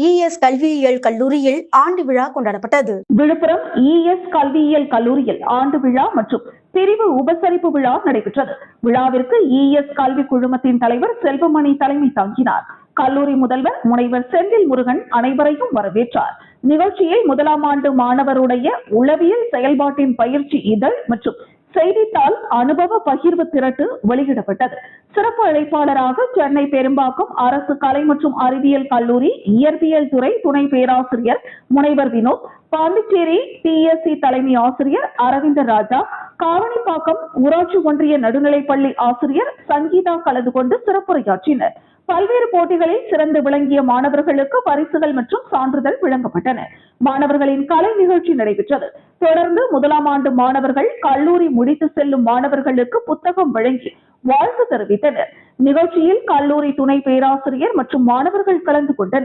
ES கல்வியியல் கல்லூரியில் ஆண்டு விழா கொண்டாடப்பட்டது. விழுப்புரம் ES கல்வியியல் கல்லூரியில் ஆண்டு விழா மற்றும் பிரிவு உபசரிப்பு விழா நடைபெற்றது. விழாவிற்கு ES கல்வி குழுமத்தின் தலைவர் செல்வமணி தலைமை தாங்கினார். கல்லூரி முதல்வர் முனைவர் செந்தில் முருகன் அனைவரையும் வரவேற்றார். நிகழ்ச்சியில் முதலாம் ஆண்டு மாணவருடைய உளவியல் செயல்பாட்டின் பயிற்சி இதழ் மற்றும் செய்தித்தாள் அனுபவ பகிர்வு திரட்டு வெளியிடப்பட்டது. சிறப்பு அழைப்பாளராக சென்னை பெரும்பாக்கம் அரசு கலை மற்றும் அறிவியல் கல்லூரி இயற்பியல் துறை துணை பேராசிரியர் முனைவர் வினோத், பாண்டிச்சேரி TSC தலைமை ஆசிரியர் அரவிந்தர் ராஜா, காவணிப்பாக்கம் ஊராட்சி ஒன்றிய நடுநிலைப்பள்ளி ஆசிரியர் சங்கீதா கலந்து கொண்டு சிறப்புரையாற்றினர். பல்வேறு போட்டிகளில் சிறந்து விளங்கிய மாணவர்களுக்கு பரிசுகள் மற்றும் சான்றிதழ் வழங்கப்பட்டன. மாணவர்களின் கலை நிகழ்ச்சி நடைபெற்றது. தொடர்ந்து முதலாம் ஆண்டு மாணவர்கள் கல்லூரி முடித்து செல்லும் மாணவர்களுக்கு புத்தகம் வழங்கி வாழ்த்து தெரிவித்தனர். நிகழ்ச்சியில் கல்லூரி துணை பேராசிரியர் மற்றும் மாணவர்கள் கலந்து கொண்டனர்.